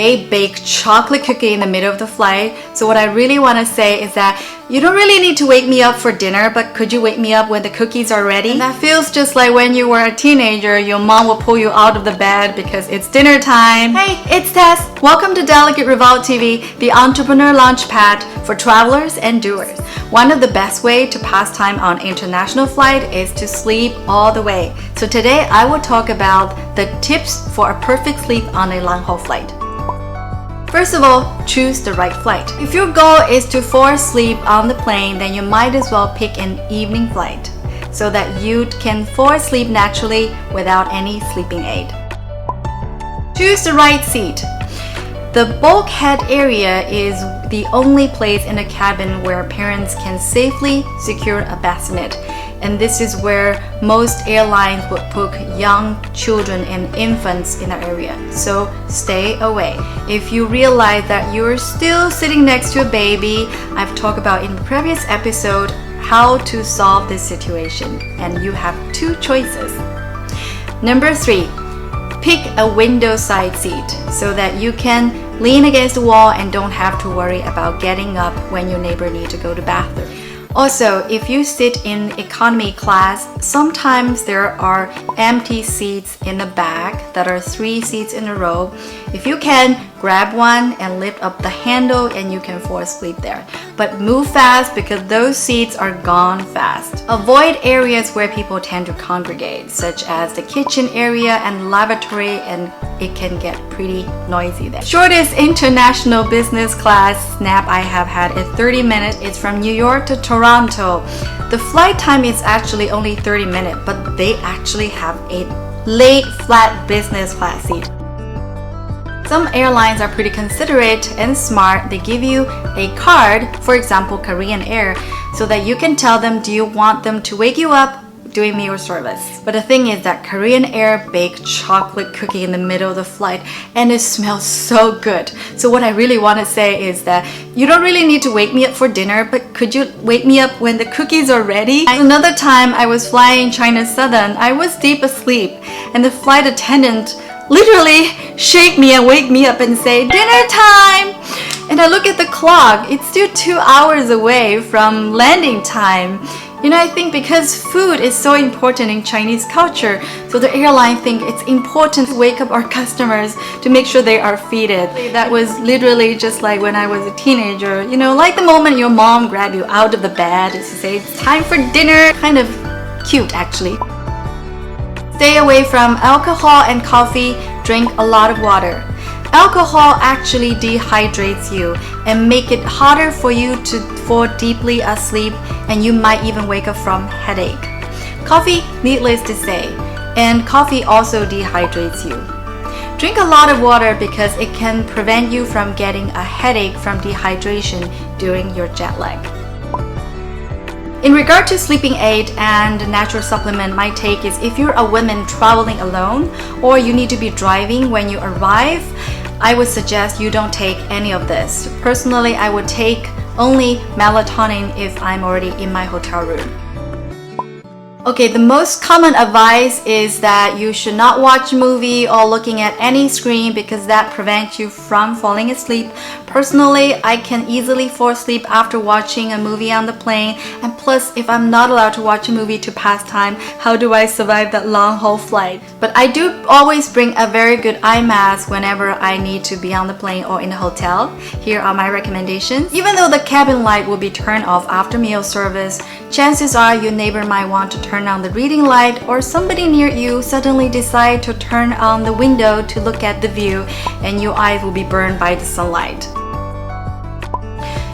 They bake chocolate cookie in the middle of the flight. So what I really want to say is that you don't really need to wake me up for dinner, but could you wake me up when the cookies are ready? And that feels just like when you were a teenager, your mom will pull you out of the bed because it's dinner time. Hey, it's Tess. Welcome to Delicate Revolt TV, the entrepreneur launchpad for travelers and doers. One of the best way to pass time on international flight is to sleep all the way. So today I will talk about the tips for a perfect sleep on a long-haul flight. First of all, choose the right flight. If your goal is to fall asleep on the plane, then you might as well pick an evening flight so that you can fall asleep naturally without any sleeping aid. Choose the right seat. The bulkhead area is the only place in the cabin where parents can safely secure a bassinet. And this is where most airlines would put young children and infants in the area. So stay away. If you realize that you're still sitting next to a baby, I've talked about in the previous episode how to solve this situation. And you have two choices. Number 3, pick a window side seat so that you can lean against the wall and don't have to worry about getting up when your neighbor needs to go to the bathroom. Also, if you sit in economy class, sometimes there are empty seats in the back that are 3 seats in a row. If you can, grab one and lift up the handle and you can fall asleep there. But move fast because those seats are gone fast. Avoid areas where people tend to congregate, such as the kitchen area and lavatory, and it can get pretty noisy there. Shortest international business class nap I have had is 30 minutes. It's from New York to Toronto. The flight time is actually only 30 minutes, but they actually have a late flat business class seat. Some airlines are pretty considerate and smart. They give you a card, for example, Korean Air, so that you can tell them, do you want them to wake you up doing meal service? But the thing is that Korean Air baked chocolate cookie in the middle of the flight and it smells so good. So what I really want to say is that you don't really need to wake me up for dinner, but could you wake me up when the cookies are ready? Another time I was flying China Southern, I was deep asleep and the flight attendant literally shake me and wake me up and say, dinner time! And I look at the clock, it's still 2 hours away from landing time. You know, I think because food is so important in Chinese culture, so the airline think it's important to wake up our customers to make sure they are feeded. That was literally just like when I was a teenager, you know, like the moment your mom grabbed you out of the bed to say, it's time for dinner. Kind of cute, actually. Stay away from alcohol and coffee. Drink a lot of water. Alcohol actually dehydrates you and make it harder for you to fall deeply asleep, and you might even wake up from headache. Coffee, needless to say, and coffee also dehydrates you. Drink a lot of water because it can prevent you from getting a headache from dehydration during your jet lag. In regard to sleeping aid and natural supplement, my take is if you're a woman traveling alone or you need to be driving when you arrive, I would suggest you don't take any of this. Personally, I would take only melatonin if I'm already in my hotel room. Okay, the most common advice is that you should not watch a movie or looking at any screen because that prevents you from falling asleep. Personally, I can easily fall asleep after watching a movie on the plane, and plus if I'm not allowed to watch a movie to pass time, how do I survive that long haul flight? But I do always bring a very good eye mask whenever I need to be on the plane or in a hotel. Here are my recommendations. Even though the cabin light will be turned off after meal service, chances are your neighbor might want to turn on the reading light, or somebody near you suddenly decide to turn on the window to look at the view, and your eyes will be burned by the sunlight.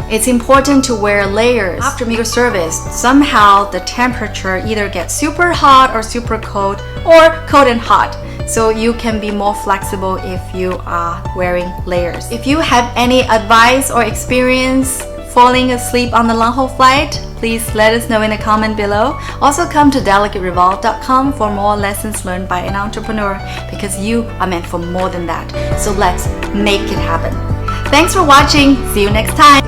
It's important to wear layers. After meal service, somehow the temperature either gets super hot or super cold, or cold and hot. So you can be more flexible if you are wearing layers. If you have any advice or experience falling asleep on the long-haul flight, please let us know in the comment below. Also come to delicaterevolt.com for more lessons learned by an entrepreneur, because you are meant for more than that. So let's make it happen. Thanks for watching. See you next time.